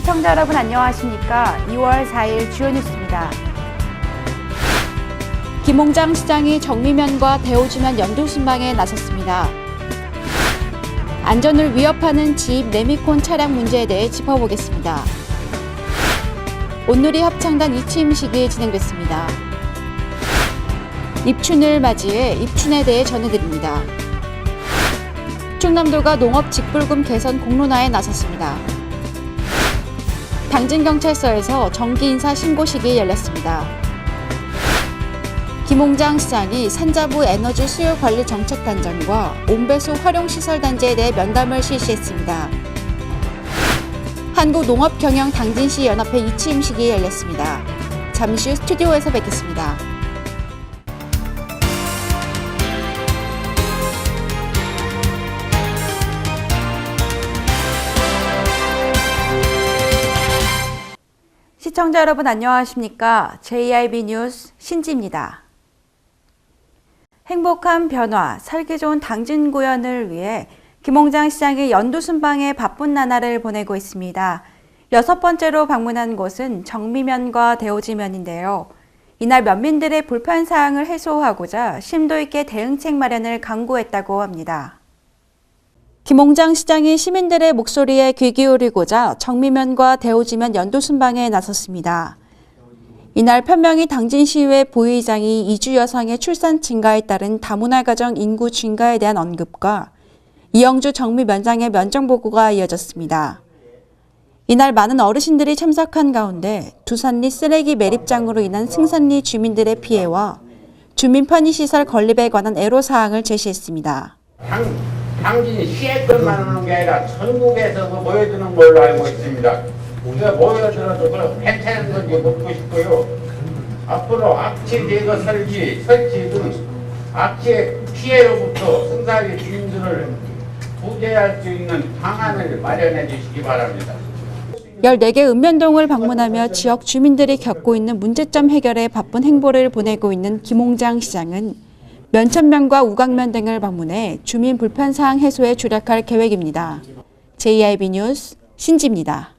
시청자 여러분 안녕하십니까? 2월 4일 주요 뉴스입니다. 김홍장 시장이 정미면과 대오주면 연도순방에 나섰습니다. 안전을 위협하는 지입 레미콘 차량 문제에 대해 짚어보겠습니다. 온누리 합창단 이취임식이 진행됐습니다. 입춘을 맞이해 입춘에 대해 전해드립니다. 충남도가 농업 직불금 개선 공론화에 나섰습니다. 당진경찰서에서 정기인사 신고식이 열렸습니다. 김홍장 시장이 산자부 에너지 수요 관리 정책단장과 온배수 활용시설단지에 대해 면담을 실시했습니다. 한국농업경영 당진시 연합회 이취임식이 열렸습니다. 잠시 후 스튜디오에서 뵙겠습니다. 시청자 여러분 안녕하십니까? JIB 뉴스 신지입니다. 행복한 변화, 살기 좋은 당진 구현을 위해 김홍장 시장이 연두순방에 바쁜 나날을 보내고 있습니다. 6번째로 방문한 곳은 정미면과 대오지면인데요. 이날 면민들의 불편사항을 해소하고자 심도 있게 대응책 마련을 강구했다고 합니다. 김홍장 시장이 시민들의 목소리에 귀 기울이고자 정미면과 대오지면 연도순방에 나섰습니다. 이날 편명희 당진시의회 부의장이 이주 여성의 출산 증가에 따른 다문화 가정 인구 증가에 대한 언급과 이영주 정미면장의 면정보고가 이어졌습니다. 이날 많은 어르신들이 참석한 가운데 두산리 쓰레기 매립장으로 인한 승산리 주민들의 피해와 주민 편의시설 건립에 관한 애로사항을 제시했습니다. 당진시에서만 하는 게 아니라 전국에서 모여드는 걸로 알고 있습니다. 우리가 모여들어도 그럼 괜찮은 건지 묻고 싶고요. 앞으로 악취 제거 설치 등 악취의 피해로부터 승산리 주민들을 구제할 수 있는 방안을 마련해 주시기 바랍니다. 14개 읍면동을 방문하며 지역 주민들이 겪고 있는 문제점 해결에 바쁜 행보를 보내고 있는 김홍장 시장은 면천면과 우강면 등을 방문해 주민 불편사항 해소에 주력할 계획입니다. JIB 뉴스 신지입니다.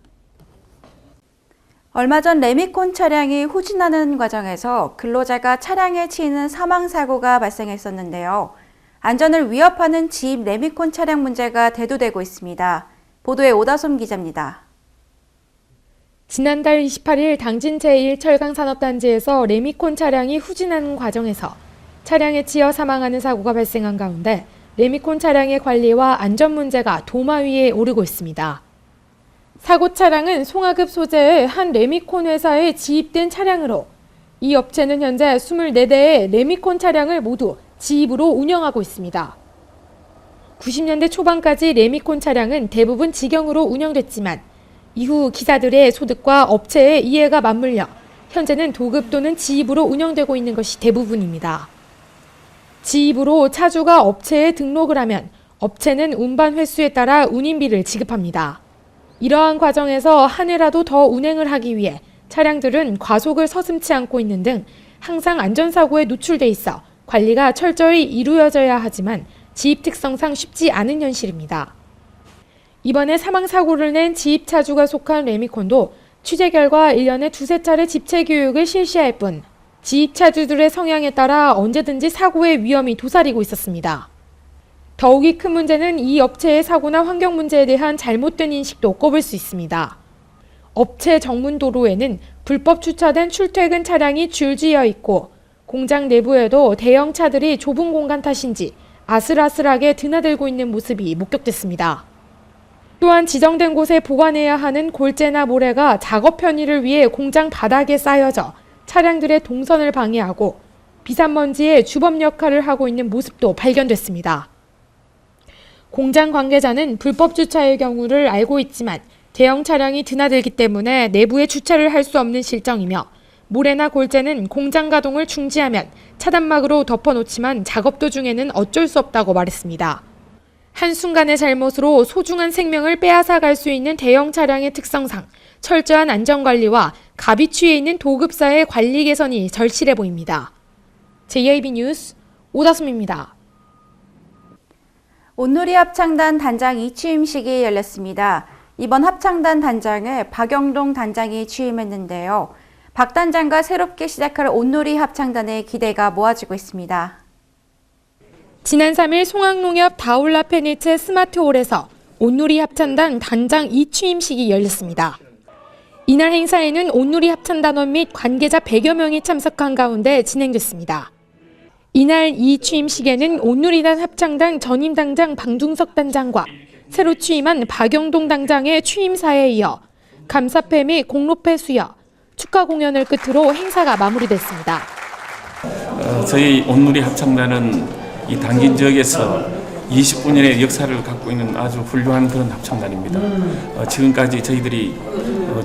얼마 전 레미콘 차량이 후진하는 과정에서 근로자가 차량에 치이는 사망사고가 발생했었는데요. 안전을 위협하는 지입 레미콘 차량 문제가 대두되고 있습니다. 보도에 오다솜 기자입니다. 지난달 28일 당진 제1철강산업단지에서 레미콘 차량이 후진하는 과정에서 차량에 치여 사망하는 사고가 발생한 가운데 레미콘 차량의 관리와 안전 문제가 도마 위에 오르고 있습니다. 사고 차량은 송하급 소재의 한 레미콘 회사에 지입된 차량으로 이 업체는 현재 24대의 레미콘 차량을 모두 지입으로 운영하고 있습니다. 90년대 초반까지 레미콘 차량은 대부분 직영으로 운영됐지만 이후 기사들의 소득과 업체의 이해가 맞물려 현재는 도급 또는 지입으로 운영되고 있는 것이 대부분입니다. 지입으로 차주가 업체에 등록을 하면 업체는 운반 횟수에 따라 운임비를 지급합니다. 이러한 과정에서 한 해라도 더 운행을 하기 위해 차량들은 과속을 서슴지 않고 있는 등 항상 안전사고에 노출돼 있어 관리가 철저히 이루어져야 하지만 지입 특성상 쉽지 않은 현실입니다. 이번에 사망사고를 낸 지입 차주가 속한 레미콘도 취재 결과 1년에 두세 차례 집체 교육을 실시할 뿐 지입 차주들의 성향에 따라 언제든지 사고의 위험이 도사리고 있었습니다. 더욱이 큰 문제는 이 업체의 사고나 환경 문제에 대한 잘못된 인식도 꼽을 수 있습니다. 업체 정문 도로에는 불법 주차된 출퇴근 차량이 줄지어 있고 공장 내부에도 대형 차들이 좁은 공간 탓인지 아슬아슬하게 드나들고 있는 모습이 목격됐습니다. 또한 지정된 곳에 보관해야 하는 골재나 모래가 작업 편의를 위해 공장 바닥에 쌓여져 차량들의 동선을 방해하고 비산먼지의 주범 역할을 하고 있는 모습도 발견됐습니다. 공장 관계자는 불법 주차의 경우를 알고 있지만 대형 차량이 드나들기 때문에 내부에 주차를 할 수 없는 실정이며 모래나 골재는 공장 가동을 중지하면 차단막으로 덮어놓지만 작업 도중에는 어쩔 수 없다고 말했습니다. 한순간의 잘못으로 소중한 생명을 빼앗아 갈 수 있는 대형 차량의 특성상 철저한 안전관리와 가비추에 있는 도급사의 관리 개선이 절실해 보입니다. JIB 뉴스 오다솜입니다. 온누리 합창단 단장 이취임식이 열렸습니다. 이번 합창단 단장에 박영동 단장이 취임했는데요. 박 단장과 새롭게 시작할 온누리 합창단의 기대가 모아지고 있습니다. 지난 3일 송악농협 다울라 페니체 스마트홀에서 온누리 합창단 단장 2취임식이 열렸습니다. 이날 행사에는 온누리 합창단원 및 관계자 100여 명이 참석한 가운데 진행됐습니다. 이날 이 취임식에는 온누리단 합창단 전임 당장 방중석 단장과 새로 취임한 박영동 당장의 취임사에 이어 감사패 및 공로패 수여, 축하 공연을 끝으로 행사가 마무리됐습니다. 저희 온누리 합창단은 이 당진 지역에서 29년의 역사를 갖고 있는 아주 훌륭한 그런 합창단입니다. 지금까지 저희들이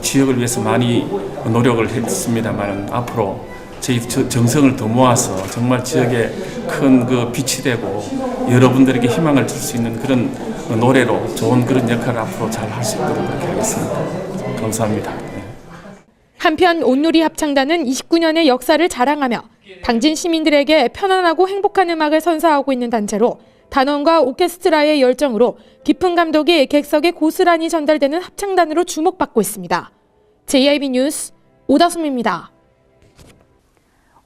지역을 위해서 많이 노력을 했습니다만 앞으로 저희 정성을 더 모아서 정말 지역에 큰 그 빛이 되고 여러분들에게 희망을 줄 수 있는 그런 노래로 좋은 그런 역할을 앞으로 잘 할 수 있도록 그렇게 하겠습니다. 감사합니다. 한편 온누리 합창단은 29년의 역사를 자랑하며 당진 시민들에게 편안하고 행복한 음악을 선사하고 있는 단체로 단원과 오케스트라의 열정으로 깊은 감독이 객석에 고스란히 전달되는 합창단으로 주목받고 있습니다. JIB 뉴스 오다솜입니다.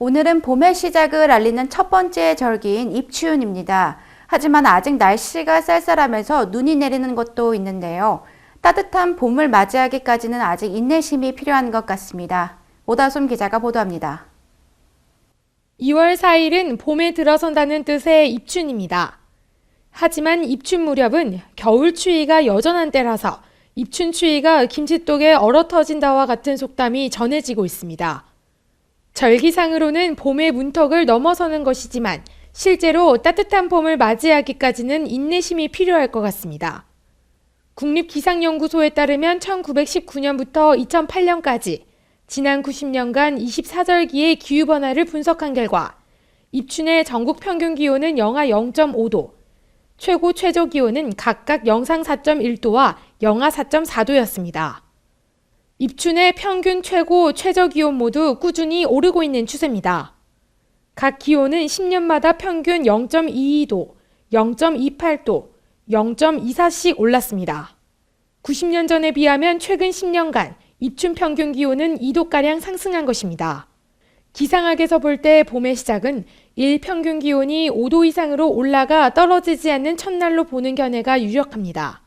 오늘은 봄의 시작을 알리는 첫 번째 절기인 입추운입니다. 하지만 아직 날씨가 쌀쌀하면서 눈이 내리는 곳도 있는데요. 따뜻한 봄을 맞이하기까지는 아직 인내심이 필요한 것 같습니다. 오다솜 기자가 보도합니다. 2월 4일은 봄에 들어선다는 뜻의 입춘입니다. 하지만 입춘 무렵은 겨울 추위가 여전한 때라서 입춘 추위가 김치독에 얼어터진다와 같은 속담이 전해지고 있습니다. 절기상으로는 봄의 문턱을 넘어서는 것이지만 실제로 따뜻한 봄을 맞이하기까지는 인내심이 필요할 것 같습니다. 국립기상연구소에 따르면 1919년부터 2008년까지 지난 90년간 24절기의 기후변화를 분석한 결과 입춘의 전국 평균 기온은 영하 0.5도, 최고 최저 기온은 각각 영상 4.1도와 영하 4.4도였습니다. 입춘의 평균 최고 최저 기온 모두 꾸준히 오르고 있는 추세입니다. 각 기온은 10년마다 평균 0.22도, 0.28도, 0.24씩 올랐습니다. 90년 전에 비하면 최근 10년간 입춘 평균 기온은 2도가량 상승한 것입니다. 기상학에서 볼 때 봄의 시작은 일평균 기온이 5도 이상으로 올라가 떨어지지 않는 첫날로 보는 견해가 유력합니다.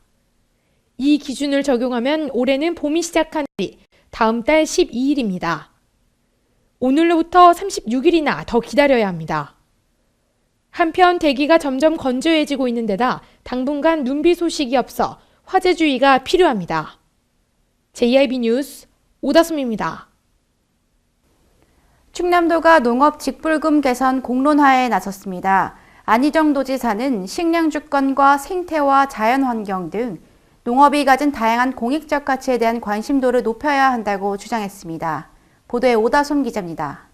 이 기준을 적용하면 올해는 봄이 시작한 날이 다음 달 12일입니다. 오늘로부터 36일이나 더 기다려야 합니다. 한편 대기가 점점 건조해지고 있는 데다 당분간 눈비 소식이 없어 화재주의가 필요합니다. JIB 뉴스 오다솜입니다. 충남도가 농업 직불금 개선 공론화에 나섰습니다. 안희정 도지사는 식량 주권과 생태와 자연환경 등 농업이 가진 다양한 공익적 가치에 대한 관심도를 높여야 한다고 주장했습니다. 보도에 오다솜 기자입니다.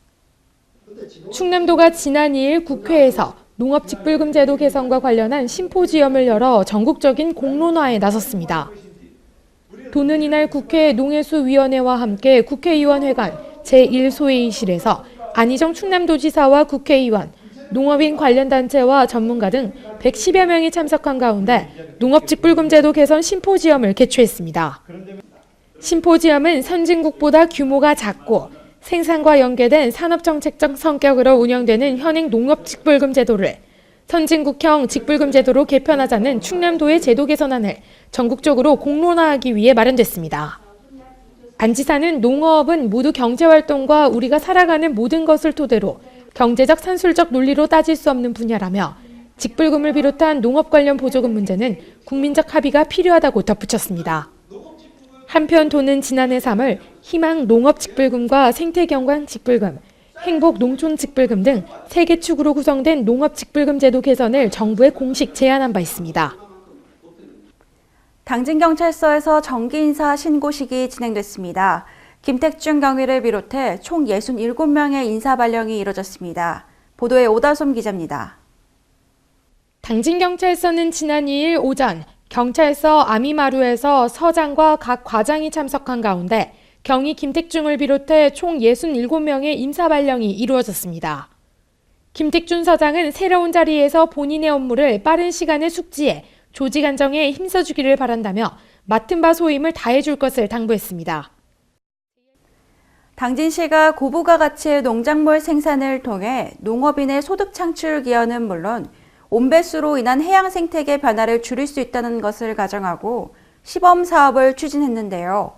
충남도가 지난 2일 국회에서 농업직불금제도 개선과 관련한 심포지엄을 열어 전국적인 공론화에 나섰습니다. 도는 이날 국회 농해수위원회와 함께 국회의원회관 제1소회의실에서 안희정 충남도지사와 국회의원, 농업인 관련 단체와 전문가 등 110여 명이 참석한 가운데 농업직불금제도 개선 심포지엄을 개최했습니다. 심포지엄은 선진국보다 규모가 작고 생산과 연계된 산업정책적 성격으로 운영되는 현행 농업직불금 제도를 선진국형 직불금 제도로 개편하자는 충남도의 제도 개선안을 전국적으로 공론화하기 위해 마련됐습니다. 안 지사는 농업은 모두 경제활동과 우리가 살아가는 모든 것을 토대로 경제적 산술적 논리로 따질 수 없는 분야라며 직불금을 비롯한 농업 관련 보조금 문제는 국민적 합의가 필요하다고 덧붙였습니다. 한편 도는 지난해 3월 희망 농업 직불금과 생태경관 직불금, 행복 농촌 직불금 등 3개 축으로 구성된 농업 직불금 제도 개선을 정부에 공식 제안한 바 있습니다. 당진경찰서에서 정기인사 신고식이 진행됐습니다. 김택준 경위를 비롯해 총 67명의 인사 발령이 이뤄졌습니다. 보도에 오다솜 기자입니다. 당진경찰서는 지난 2일 오전 경찰서 아미마루에서 서장과 각 과장이 참석한 가운데 경위 김택중을 비롯해 총 67명의 임사 발령이 이루어졌습니다. 김택준 서장은 새로운 자리에서 본인의 업무를 빠른 시간에 숙지해 조직 안정에 힘써주기를 바란다며 맡은 바 소임을 다해줄 것을 당부했습니다. 당진시가 고부가 가치의 농작물 생산을 통해 농업인의 소득 창출 기여는 물론 온배수로 인한 해양 생태계 변화를 줄일 수 있다는 것을 가정하고 시범 사업을 추진했는데요.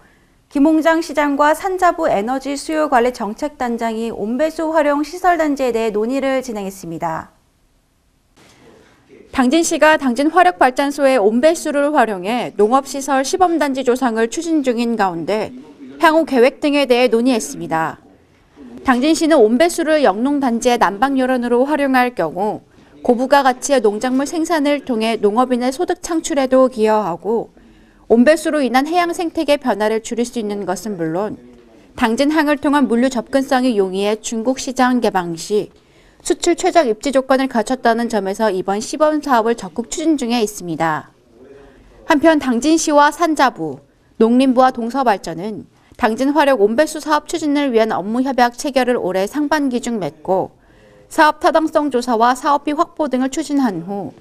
김홍장 시장과 산자부 에너지 수요 관리 정책단장이 온배수 활용 시설단지에 대해 논의를 진행했습니다. 당진시가 당진 화력발전소의 온배수를 활용해 농업시설 시범단지 조성을 추진 중인 가운데 향후 계획 등에 대해 논의했습니다. 당진시는 온배수를 영농단지의 난방요런으로 활용할 경우 고부가 가치의 농작물 생산을 통해 농업인의 소득 창출에도 기여하고 온배수로 인한 해양 생태계 변화를 줄일 수 있는 것은 물론 당진항을 통한 물류 접근성이 용이해 중국 시장 개방 시 수출 최적 입지 조건을 갖췄다는 점에서 이번 시범 사업을 적극 추진 중에 있습니다. 한편 당진시와 산자부, 농림부와 동서발전은 당진 화력 온배수 사업 추진을 위한 업무 협약 체결을 올해 상반기 중 맺고 사업 타당성 조사와 사업비 확보 등을 추진한 후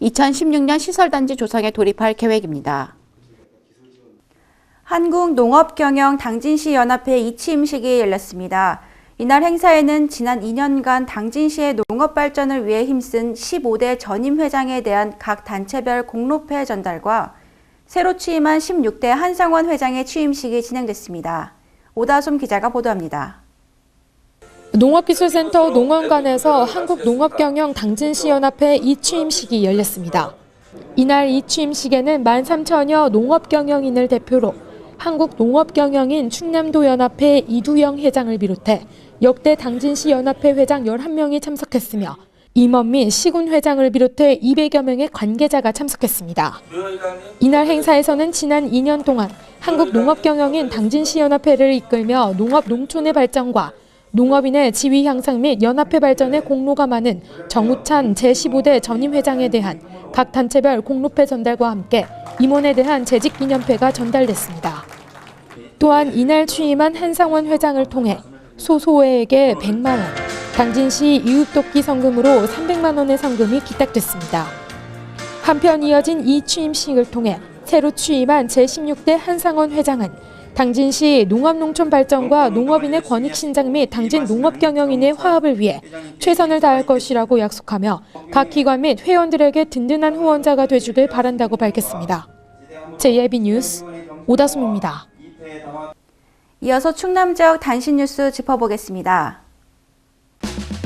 2016년 시설단지 조성에 돌입할 계획입니다. 한국농업경영 당진시 연합회 이취임식이 열렸습니다. 이날 행사에는 지난 2년간 당진시의 농업 발전을 위해 힘쓴 15대 전임 회장에 대한 각 단체별 공로패 전달과 새로 취임한 16대 한상원 회장의 취임식이 진행됐습니다. 오다솜 기자가 보도합니다. 농업기술센터 농원관에서 한국농업경영 당진시 연합회 이취임식이 열렸습니다. 이날 이취임식에는 13,000여 농업경영인을 대표로 한국농업경영인 충남도연합회 이두영 회장을 비롯해 역대 당진시 연합회 회장 11명이 참석했으며 임원 및 시군 회장을 비롯해 200여 명의 관계자가 참석했습니다. 이날 행사에서는 지난 2년 동안 한국농업경영인 당진시 연합회를 이끌며 농업 농촌의 발전과 농업인의 지위 향상 및 연합회 발전에 공로가 많은 정우찬 제15대 전임 회장에 대한 각 단체별 공로패 전달과 함께 임원에 대한 재직 기념패가 전달됐습니다. 또한 이날 취임한 한상원 회장을 통해 소소회에게 100만 원, 당진시 이웃돕기 성금으로 300만 원의 성금이 기탁됐습니다. 한편 이어진 이 취임식을 통해 새로 취임한 제16대 한상원 회장은 당진시 농업농촌 발전과 농업인의 권익 신장 및 당진 농업경영인의 화합을 위해 최선을 다할 것이라고 약속하며 각 기관 및 회원들에게 든든한 후원자가 되주길 바란다고 밝혔습니다. JIB 뉴스 오다솜입니다. 이어서 충남 지역 단신 뉴스 짚어보겠습니다.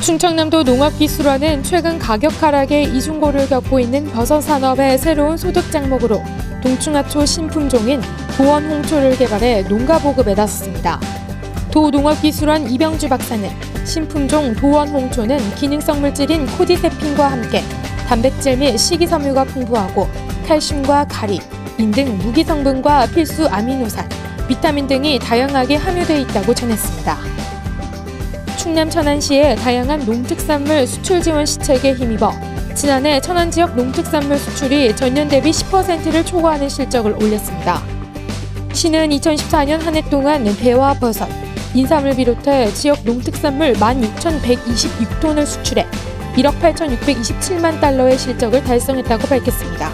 충청남도 농업기술원은 최근 가격 하락에 이중고를 겪고 있는 버섯 산업의 새로운 소득 장목으로 동충하초 신품종인 도원홍초를 개발해 농가 보급에 나섰습니다. 도농업기술원 이병주 박사는 신품종 도원홍초는 기능성 물질인 코디세핀과 함께 단백질 및 식이섬유가 풍부하고 칼슘과 가리, 인 등 무기 성분과 필수 아미노산, 비타민 등이 다양하게 함유되어 있다고 전했습니다. 충남 천안시의 다양한 농특산물 수출 지원 시책에 힘입어 지난해 천안 지역 농특산물 수출이 전년 대비 10%를 초과하는 실적을 올렸습니다. 시는 2014년 한 해 동안 배와 버섯, 인삼을 비롯해 지역 농특산물 16,126톤을 수출해 1억 8,627만 달러의 실적을 달성했다고 밝혔습니다.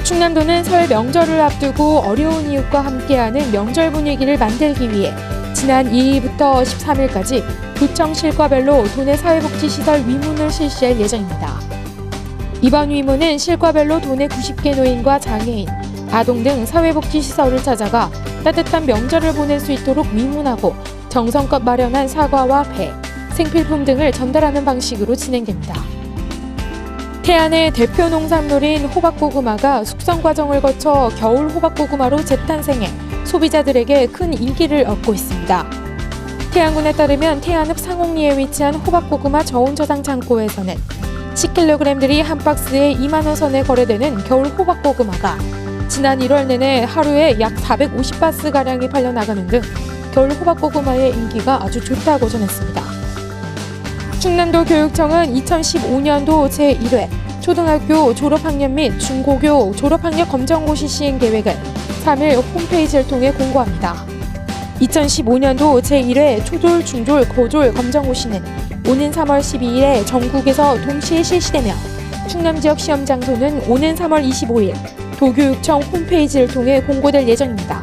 충남도는 설 명절을 앞두고 어려운 이웃과 함께하는 명절 분위기를 만들기 위해 지난 2일부터 13일까지 도청 실과별로 도내 사회복지시설 위문을 실시할 예정입니다. 이번 위문은 실과별로 도내 90개 노인과 장애인, 아동 등 사회복지시설을 찾아가 따뜻한 명절을 보낼 수 있도록 위문하고 정성껏 마련한 사과와 배, 생필품 등을 전달하는 방식으로 진행됩니다. 태안의 대표 농산물인 호박고구마가 숙성 과정을 거쳐 겨울 호박고구마로 재탄생해 소비자들에게 큰 인기를 얻고 있습니다. 태안군에 따르면 태안읍 상옥리에 위치한 호박고구마 저온 저장 창고에서는 10kg들이 한 박스에 2만 원 선에 거래되는 겨울 호박고구마가 지난 1월 내내 하루에 약 450바스가량이 팔려나가는 등 겨울 호박고구마의 인기가 아주 좋다고 전했습니다. 충남도 교육청은 2015년도 제1회 초등학교 졸업학년 및 중고교 졸업학력 검정고시 시행 계획을 3일 홈페이지를 통해 공고합니다. 2015년도 제1회 초졸, 중졸, 고졸 검정고시는 오는 3월 12일에 전국에서 동시에 실시되며 충남 지역 시험 장소는 오는 3월 25일 도교육청 홈페이지를 통해 공고될 예정입니다.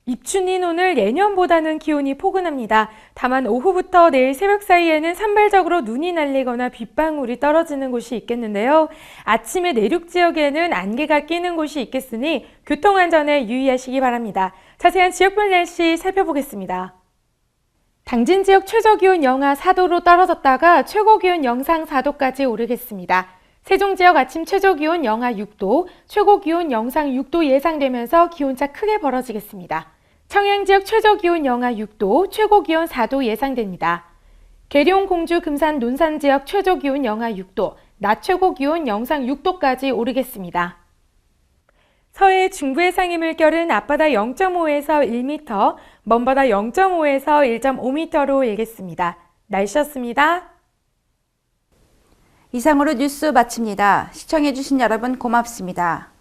입춘인 오늘 예년보다는 기온이 포근합니다. 다만 오후부터 내일 새벽 사이에는 산발적으로 눈이 날리거나 빗방울이 떨어지는 곳이 있겠는데요. 아침에 내륙 지역에는 안개가 끼는 곳이 있겠으니 교통안전에 유의하시기 바랍니다. 자세한 지역별 날씨 살펴보겠습니다. 당진 지역 최저기온 영하 4도로 떨어졌다가 최고기온 영상 4도까지 오르겠습니다. 세종 지역 아침 최저기온 영하 6도, 최고기온 영상 6도 예상되면서 기온차 크게 벌어지겠습니다. 청양 지역 최저기온 영하 6도, 최고기온 4도 예상됩니다. 계룡, 공주, 금산, 논산 지역 최저기온 영하 6도, 낮 최고기온 영상 6도까지 오르겠습니다. 서해 중부 해상의 물결은 앞바다 0.5에서 1m, 먼바다 0.5에서 1.5m로 일겠습니다. 날씨였습니다. 이상으로 뉴스 마칩니다. 시청해주신 여러분 고맙습니다.